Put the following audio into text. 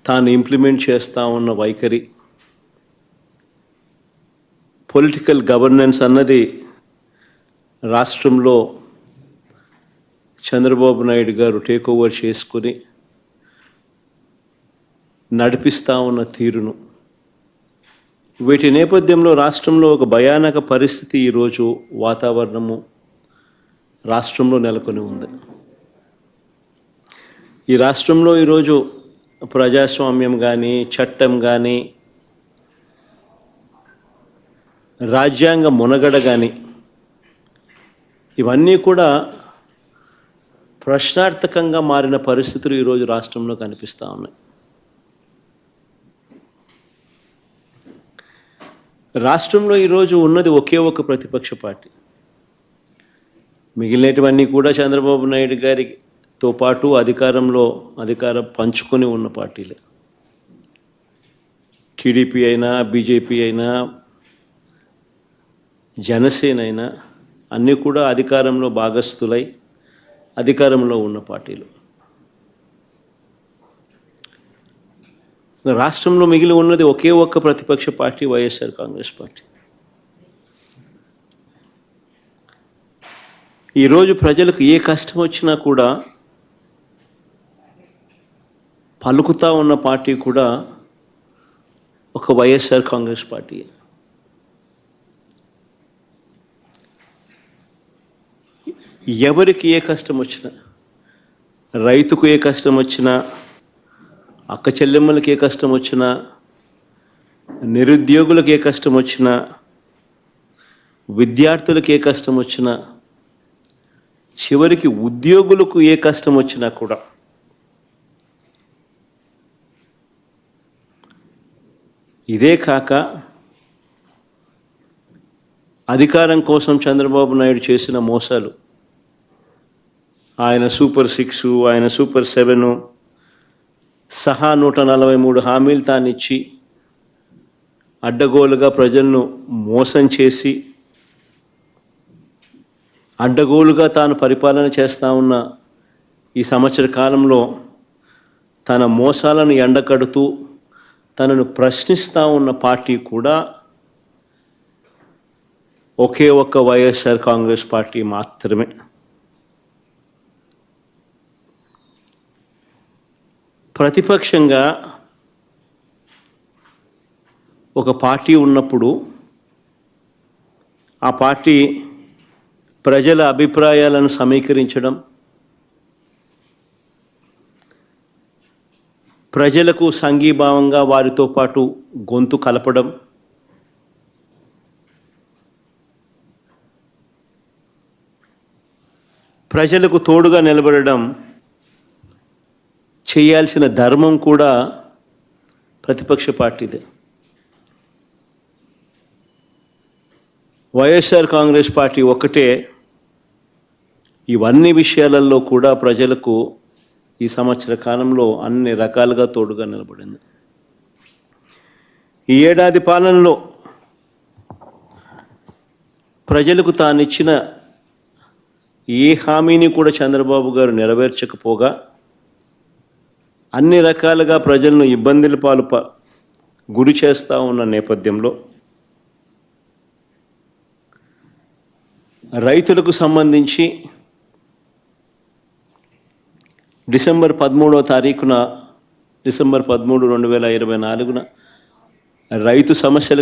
తాను ఇంప్లిమెంట్ చేస్తూ ఉన్న వైఖరి, పొలిటికల్ గవర్నెన్స్ అన్నది రాష్ట్రంలో చంద్రబాబు నాయుడు గారు టేక్ ఓవర్ చేసుకుని నడిపిస్తూ ఉన్న తీరును, వీటి నేపథ్యంలో రాష్ట్రంలో ఒక భయానక పరిస్థితి ఈరోజు వాతావరణము రాష్ట్రంలో నెలకొని ఉంది. ఈ రాష్ట్రంలో ఈరోజు ప్రజాస్వామ్యం కానీ, చట్టం కానీ, రాజ్యాంగ మునగడ కానీ ఇవన్నీ కూడా ప్రశ్నార్థకంగా మారిన పరిస్థితులు ఈరోజు రాష్ట్రంలో కనిపిస్తూ ఉన్నాయి. రాష్ట్రంలో ఈరోజు ఉన్నది ఒకే ఒక ప్రతిపక్ష పార్టీ. మిగిలినటువన్నీ కూడా చంద్రబాబు నాయుడు గారితో పాటు అధికారం పంచుకొని ఉన్న పార్టీలే. టీడీపీ అయినా, బీజేపీ అయినా, జనసేన అయినా అన్నీ కూడా అధికారంలో భాగస్థులై అధికారంలో ఉన్న పార్టీలు. రాష్ట్రంలో మిగిలి ఉన్నది ఒకే ఒక్క ప్రతిపక్ష పార్టీ, వైఎస్ఆర్ కాంగ్రెస్ పార్టీ. ఈరోజు ప్రజలకు ఏ కష్టం వచ్చినా కూడా పలుకుతూ ఉన్న పార్టీ కూడా ఒక వైఎస్ఆర్ కాంగ్రెస్ పార్టీ. ఎవరికి ఏ కష్టం వచ్చినా, రైతుకు ఏ కష్టం వచ్చినా, అక్క చెల్లెమ్మలకి ఏ కష్టం వచ్చినా, నిరుద్యోగులకు ఏ కష్టం వచ్చినా, విద్యార్థులకు ఏ కష్టం వచ్చినా, చివరికి ఉద్యోగులకు ఏ కష్టం వచ్చినా కూడా ఇదే కాక అధికారం కోసం చంద్రబాబు నాయుడు చేసిన మోసాలు, ఆయన సూపర్ 6, ఆయన సూపర్ 7 సహా 143 హామీలు తానిచ్చి అడ్డగోలుగా ప్రజలను మోసం చేసి అడ్డగోలుగా తాను పరిపాలన చేస్తూ ఉన్న ఈ సంవత్సర కాలంలో తన మోసాలను ఎండకడుతూ తనను ప్రశ్నిస్తూ ఉన్న పార్టీ కూడా ఒకే ఒక్క వైఎస్ఆర్ కాంగ్రెస్ పార్టీ మాత్రమే. ప్రతిపక్షంగా ఒక పార్టీ ఉన్నప్పుడు ఆ పార్టీ ప్రజల అభిప్రాయాలను సమీకరించడం, ప్రజలకు సంఘీభావంగా వారితో పాటు గొంతు కలపడం, ప్రజలకు తోడుగా నిలబడడం చేయాల్సిన ధర్మం కూడా ప్రతిపక్ష పార్టీదే. వైఎస్ఆర్ కాంగ్రెస్ పార్టీ ఒక్కటే ఇవన్నీ విషయాలలో కూడా ప్రజలకు ఈ సంవత్సర కాలంలో అన్ని రకాలుగా తోడుగా నిలబడింది. ఈ ఏడాది పాలనలో ప్రజలకు తానిచ్చిన ఏ హామీని కూడా చంద్రబాబు గారు నెరవేర్చకపోగా అన్ని రకాలుగా ప్రజలను ఇబ్బందుల పాలు గురి చేస్తూ ఉన్న నేపథ్యంలో రైతులకు సంబంధించి డిసెంబర్ 13, 2024 రైతు సమస్యలకు